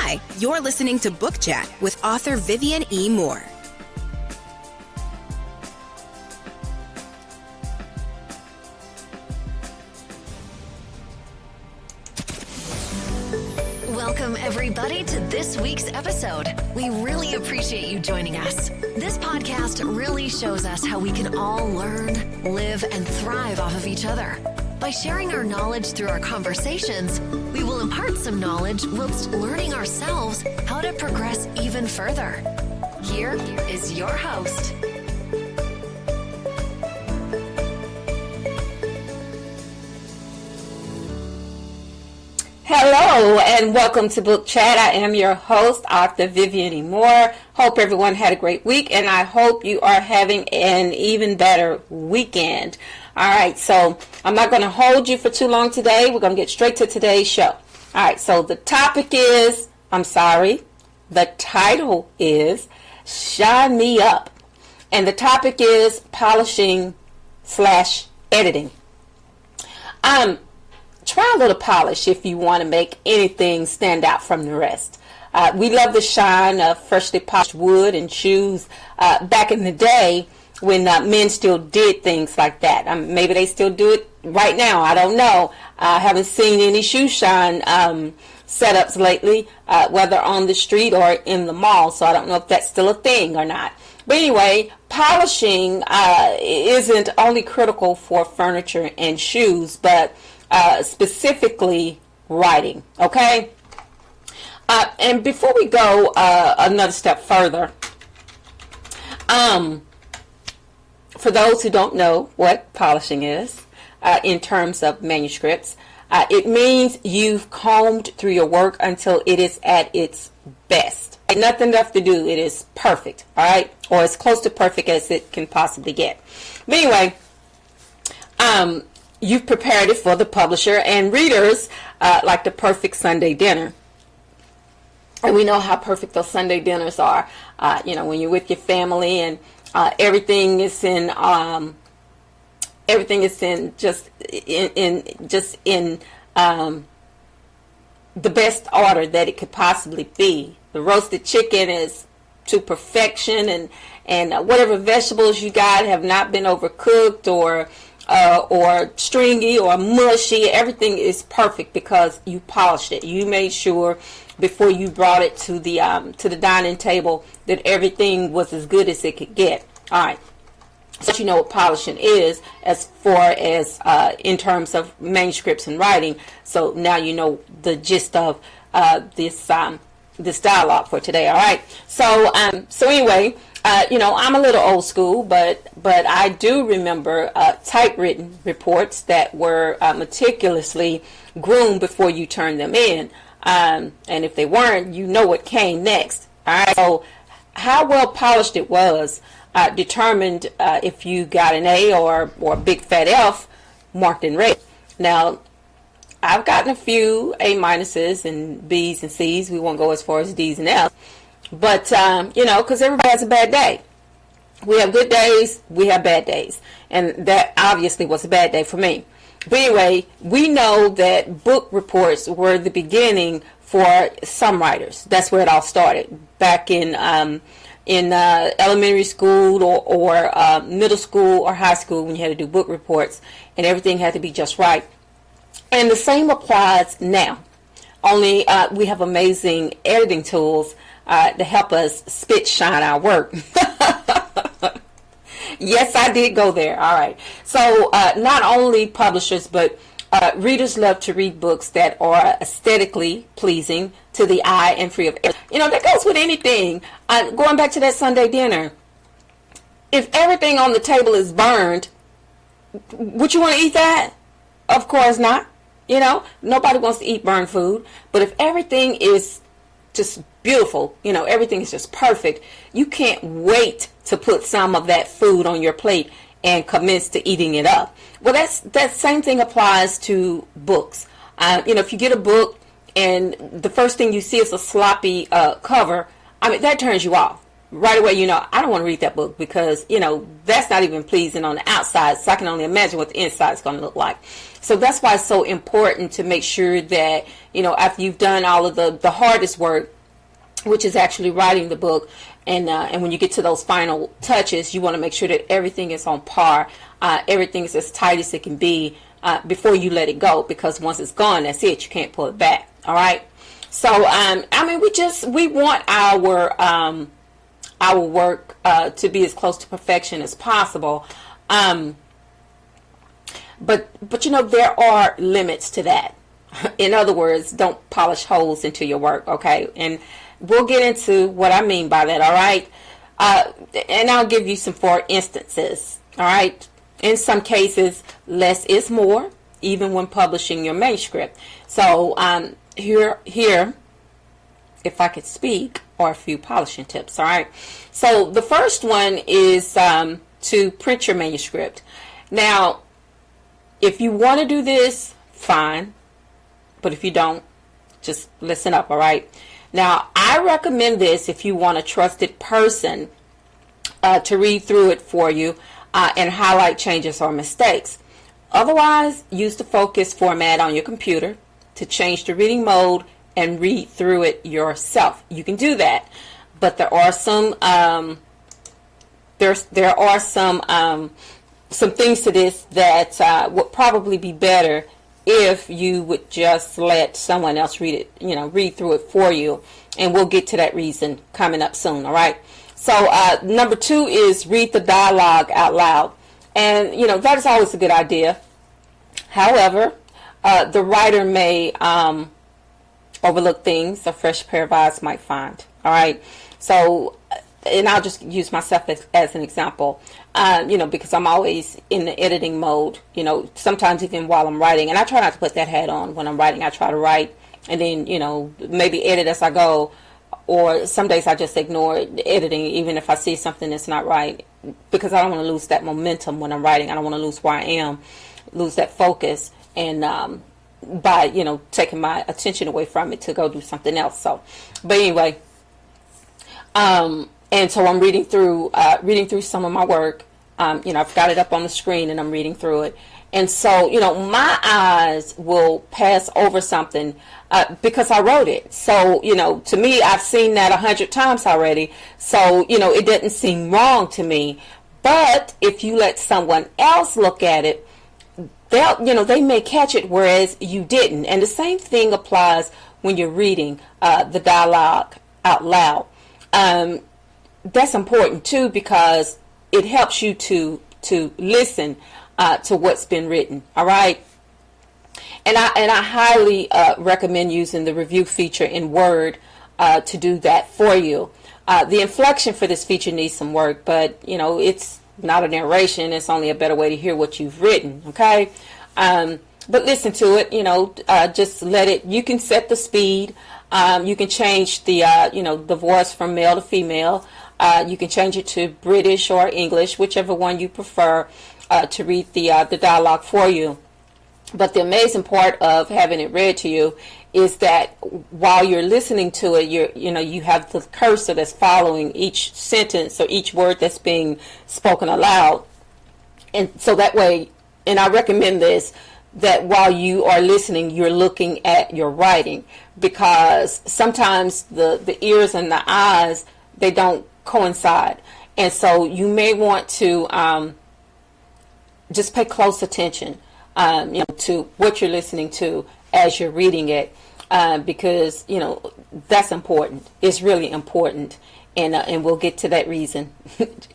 Hi, you're listening to Book Chat with author Vivian E. Moore. Welcome, everybody, to this week's episode. We really appreciate you joining us. This podcast really shows us how we can all learn, live, and thrive off of each other. By sharing our knowledge through our conversations, we will impart some knowledge whilst learning ourselves how to progress even further. Here is your host. Hello and welcome to Book Chat. I am your host, author Vivian E. Moore. Hope everyone had a great week, and I hope you are having an even better weekend. All right, so I'm not going to hold you for too long today. We're going to get straight to today's show. All right, so the title is Shine Me Up. And the topic is polishing/editing. Try a little polish if you want to make anything stand out from the rest. We love the shine of freshly polished wood and shoes back in the day when men still did things like that. Maybe they still do it right now. I don't know. I haven't seen any shoe shine setups lately, whether on the street or in the mall, so I don't know if that's still a thing or not. But anyway, polishing isn't only critical for furniture and shoes, but specifically writing, okay? And before we go another step further, for those who don't know what polishing is in terms of manuscripts, it means you've combed through your work until it is at its best. And nothing left to do. It is perfect, all right? Or as close to perfect as it can possibly get. But anyway, you've prepared it for the publisher and readers like the perfect Sunday dinner. And we know how perfect those Sunday dinners are. When you're with your family and everything is in the best order that it could possibly be. The roasted chicken is to perfection, and whatever vegetables you got have not been overcooked or stringy or mushy. Everything is perfect because you polished it. You made sure before you brought it to the dining table that everything was as good as it could get. All right. So you know what polishing is as far as in terms of manuscripts and writing. So now you know the gist of this dialogue for today. All right. So anyway. I'm a little old school, but I do remember typewritten reports that were meticulously groomed before you turned them in. And if they weren't, you know what came next. All right. So how well polished it was determined if you got an A or a big fat F marked in red. Now, I've gotten a few A minuses and B's and C's. We won't go as far as D's and F's. But, because everybody has a bad day. We have good days, we have bad days. And that obviously was a bad day for me. But anyway, we know that book reports were the beginning for some writers. That's where it all started. Back in elementary school or middle school or high school when you had to do book reports. And everything had to be just right. And the same applies now. Only we have amazing editing tools to help us spit shine our work. Yes, I did go there. All right. So not only publishers, but readers love to read books that are aesthetically pleasing to the eye and free of error. That goes with anything. Going back to that Sunday dinner, if everything on the table is burned, would you want to eat that? Of course not. Nobody wants to eat burned food. But if everything is just beautiful, everything is just perfect, you can't wait to put some of that food on your plate and commence to eating it up. Well, that same thing applies to books. If you get a book and the first thing you see is a sloppy cover, that turns you off. Right away, I don't want to read that book because, that's not even pleasing on the outside, so I can only imagine what the inside is going to look like. So that's why it's so important to make sure that, after you've done all of the hardest work, which is actually writing the book. And when you get to those final touches, you want to make sure that everything is on par. Everything is as tight as it can be before you let it go, because once it's gone, that's it. You can't pull it back. All right. So, we want our work to be as close to perfection as possible. But there are limits to that. In other words, don't polish holes into your work, okay? And we'll get into what I mean by that, all right? And I'll give you some for instances, all right? In some cases, less is more, even when publishing your manuscript. So here, if I could speak, are a few polishing tips, all right? So the first one is to print your manuscript. Now, if you want to do this, fine. But if you don't, just listen up, all right? Now, I recommend this if you want a trusted person to read through it for you and highlight changes or mistakes. Otherwise, use the focus format on your computer to change the reading mode and read through it yourself. You can do that, but there are some some things to this that would probably be better if you would just let someone else read it, read through it for you. And we'll get to that reason coming up soon, all right? So number 2 is read the dialogue out loud. And, that is always a good idea. However, the writer may overlook things a fresh pair of eyes might find, all right? So, and I'll just use myself as an example, because I'm always in the editing mode, sometimes even while I'm writing. And I try not to put that hat on when I'm writing. I try to write and then, maybe edit as I go. Or some days I just ignore editing, even if I see something that's not right, because I don't want to lose that momentum when I'm writing. I don't want to lose where I am, lose that focus, and by, taking my attention away from it to go do something else. So, but anyway, and so I'm reading through some of my work. I've got it up on the screen and I'm reading through it. And so, my eyes will pass over something because I wrote it. So, to me, I've seen that 100 times already. So, it doesn't seem wrong to me. But if you let someone else look at it, they may catch it, whereas you didn't. And the same thing applies when you're reading the dialogue out loud. That's important too, because it helps you to listen to what's been written. All right. And I highly recommend using the review feature in Word to do that for you. The inflection for this feature needs some work, but it's not a narration. It's only a better way to hear what you've written. Okay. But listen to it. Just let it. You can set the speed. You can change the the voice from male to female. You can change it to British or English, whichever one you prefer, to read the dialogue for you. But the amazing part of having it read to you is that while you're listening to it, you have the cursor that's following each sentence or each word that's being spoken aloud. And so that way, and I recommend this, that while you are listening, you're looking at your writing, because sometimes the ears and the eyes, they don't coincide. And so you may want to just pay close attention to what you're listening to as you're reading it, because that's important. It's really important, and we'll get to that reason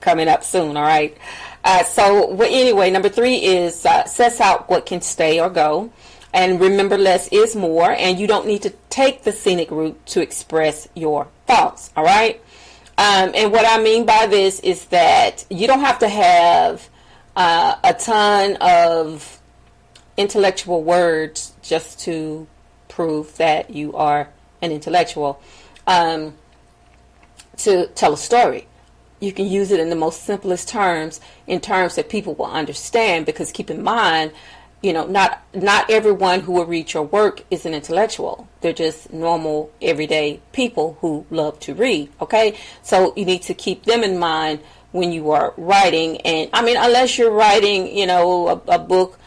coming up soon. All right. Anyway, number 3 is sets out what can stay or go, and remember, less is more, and you don't need to take the scenic route to express your thoughts. All right. And what I mean by this is that you don't have to have a ton of intellectual words just to prove that you are an intellectual. To tell a story, you can use it in the most simplest terms, in terms that people will understand, because keep in mind, not everyone who will read your work is an intellectual. They're just normal, everyday people who love to read, okay? So you need to keep them in mind when you are writing. And unless you're writing, a book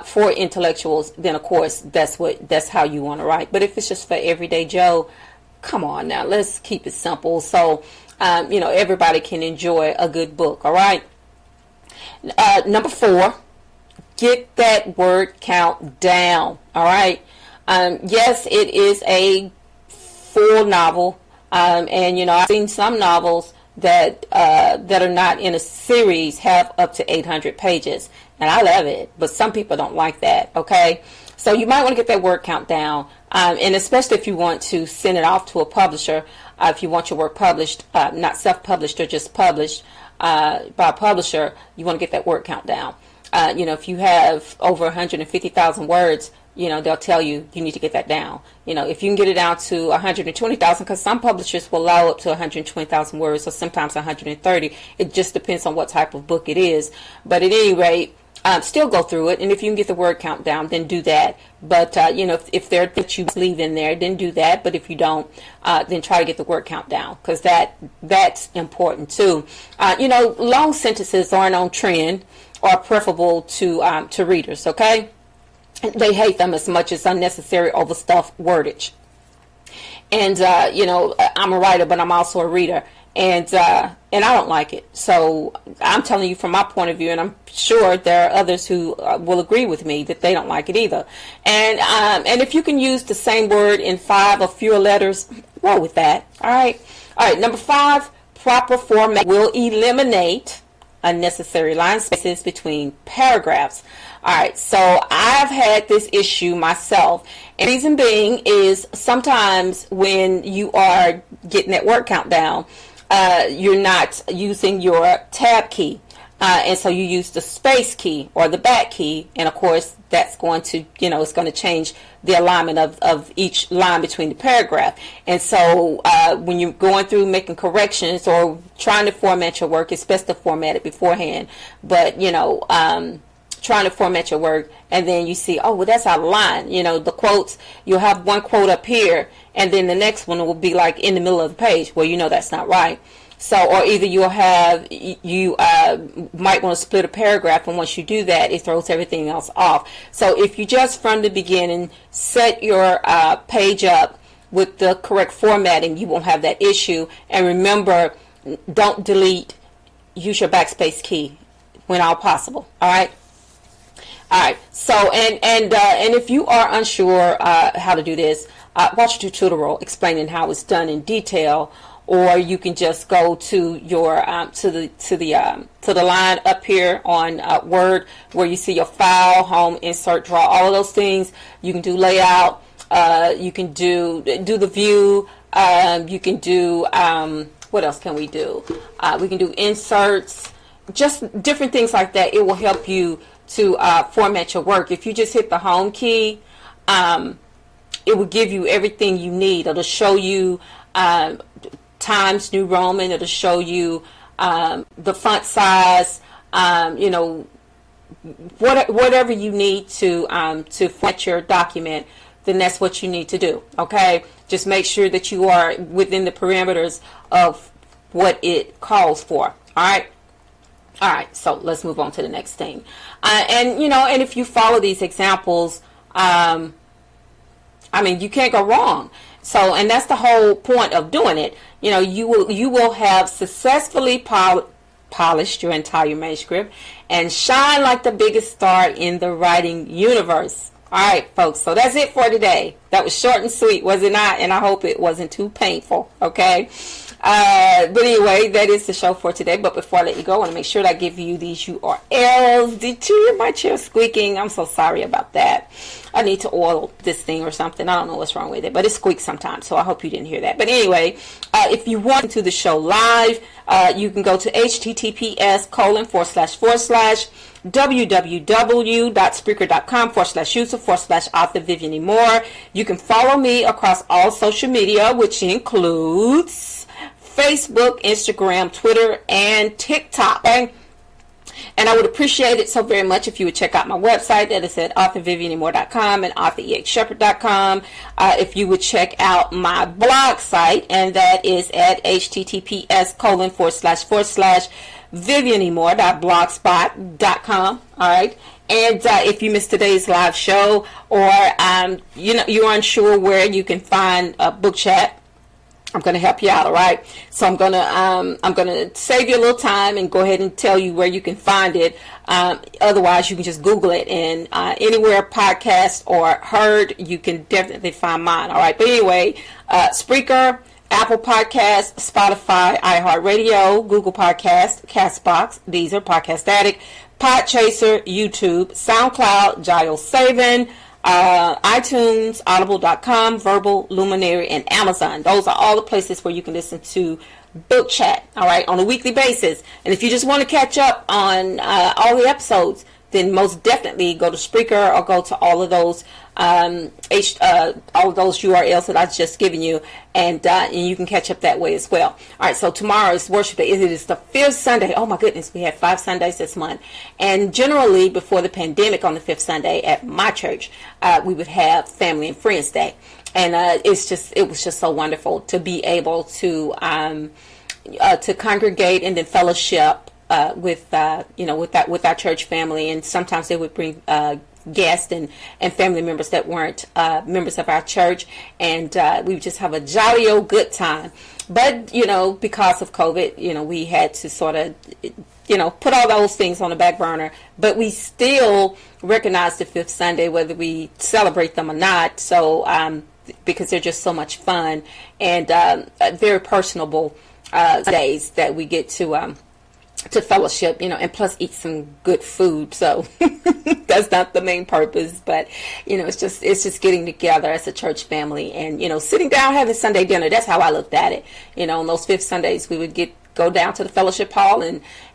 for intellectuals, then of course that's how you want to write. But if it's just for everyday Joe, come on now, let's keep it simple so everybody can enjoy a good book. All right. Number 4, get that word count down. All right. Yes, it is a full novel, and I've seen some novels that are not in a series have up to 800 pages, and I love it, but some people don't like that. Okay, so you might want to get that word count down, and especially if you want to send it off to a publisher, if you want your work published, not self-published or just published by a publisher, you want to get that word count down. If you have over 150,000 words, they'll tell you need to get that down. If you can get it down to 120,000, because some publishers will allow up to 120,000 words, or sometimes 130. It just depends on what type of book it is. But at any rate, still go through it. And if you can get the word count down, then do that. But, if there are things you leave in there, then do that. But if you don't, then try to get the word count down, because that's important too. Long sentences aren't on trend or preferable to readers, okay? They hate them as much as unnecessary overstuffed wordage. And I'm a writer, but I'm also a reader, and I don't like it. So I'm telling you from my point of view, and I'm sure there are others who will agree with me that they don't like it either. And if you can use the same word in 5 or fewer letters, roll with that. All right. Number 5, proper format will eliminate unnecessary line spaces between paragraphs. All right, so I've had this issue myself, and the reason being is sometimes when you are getting that word count down, you're not using your tab key, and so you use the space key or the back key, and of course that's going to, it's going to change the alignment of each line between the paragraph. And so when you're going through making corrections or trying to format your work, it's best to format it beforehand. But trying to format your work, and then you see, oh, well, that's out of line. The quotes, you'll have one quote up here, and then the next one will be like in the middle of the page. Well, that's not right. So, or either you might want to split a paragraph, and once you do that, it throws everything else off. So if you just from the beginning set your page up with the correct formatting, you won't have that issue. And remember, don't delete, use your backspace key when all possible. All right. All right. So and if you are unsure how to do this, watch a tutorial explaining how it's done in detail, or you can just go to your to the line up here on Word where you see your file, home, insert, draw, all of those things. You can do layout. You can do the view. You can do what else can we do? We can do inserts, just different things like that. It will help you to format your work. If you just hit the home key, it will give you everything you need. It'll show you Times New Roman. It'll show you the font size. Whatever you need to format your document, then that's what you need to do. Okay, just make sure that you are within the parameters of what it calls for. All right. All right, so let's move on to the next thing. And if you follow these examples, you can't go wrong. So, and that's the whole point of doing it. You will have successfully polished your entire manuscript and shine like the biggest star in the writing universe. All right, folks, so that's it for today. That was short and sweet, was it not? And I hope it wasn't too painful, okay? But anyway, that is the show for today. But before I let you go, I want to make sure that I give you these URLs. Did you hear my chair squeaking? I'm so sorry about that. I need to oil this thing or something. I don't know what's wrong with it, but it squeaks sometimes, so I hope you didn't hear that. But anyway, if you want to the show live, you can go to https://www.spreaker.com/user/author Vivian E. Moore. You can follow me across all social media, which includes Facebook, Instagram, Twitter, and TikTok. Okay? And I would appreciate it so very much if you would check out my website. That is at authorvivianemore.com and authorehshepard.com. If you would check out my blog site, and that is at https://vivianemore.blogspot.com. All right. And if you missed today's live show, or you're unsure where you can find a book chat, I'm going to help you out, all right? So I'm going to save you a little time and go ahead and tell you where you can find it. Otherwise, you can just Google it, and anywhere podcast or heard, you can definitely find mine, all right? But anyway, Spreaker, Apple Podcasts, Spotify, iHeartRadio, Google Podcast, Castbox, Deezer, Podcast Addict, Podchaser, YouTube, SoundCloud, GeoSaven, iTunes, Audible.com, Verbal, Luminary, and Amazon. Those are all the places where you can listen to Book Chat, all right, on a weekly basis. And if you just want to catch up on all the episodes, then most definitely go to Spreaker or go to all of those URLs that I've just given you, and you can catch up that way as well. All right, so tomorrow is worship day. It is the 5th Sunday. Oh my goodness, we had 5 Sundays this month. And generally, before the pandemic, on the 5th Sunday at my church, we would have Family and Friends Day, and it was just so wonderful to be able to congregate and then fellowship with our church family. And sometimes they would bring guests and family members that weren't members of our church, and we would just have a jolly old good time. But because of COVID, we had to sort of put all those things on the back burner, but we still recognize the 5th Sunday whether we celebrate them or not, so because they're just so much fun and very personable days that we get to fellowship, and plus eat some good food. So that's not the main purpose, but it's just getting together as a church family and sitting down having Sunday dinner. That's how I looked at it. On those 5th Sundays, we would go down to the fellowship hall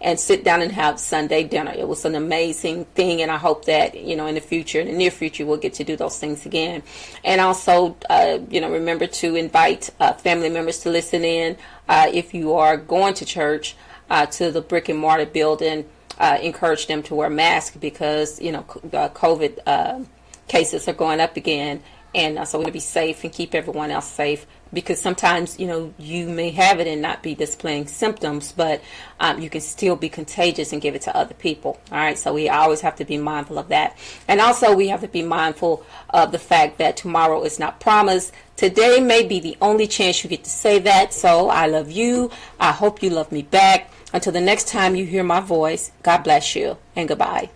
and sit down and have Sunday dinner. It was an amazing thing, and I hope that in the near future, we'll get to do those things again. And also, remember to invite family members to listen in. If you are going to church, to the brick and mortar building, encourage them to wear masks because COVID cases are going up again, and so we want to be safe and keep everyone else safe, because sometimes you may have it and not be displaying symptoms, but you can still be contagious and give it to other people. All right, so we always have to be mindful of that. And also we have to be mindful of the fact that tomorrow is not promised. Today may be the only chance you get to say that. So I love you. I hope you love me back. Until the next time you hear my voice, God bless you and goodbye.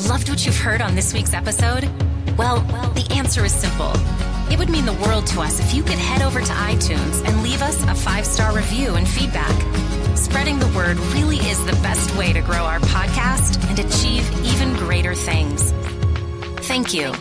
Loved what you've heard on this week's episode? Well, the answer is simple. It would mean the world to us if you could head over to iTunes and leave us a 5-star review and feedback. Spreading the word really is the best way to grow our podcast and achieve even greater things. Thank you.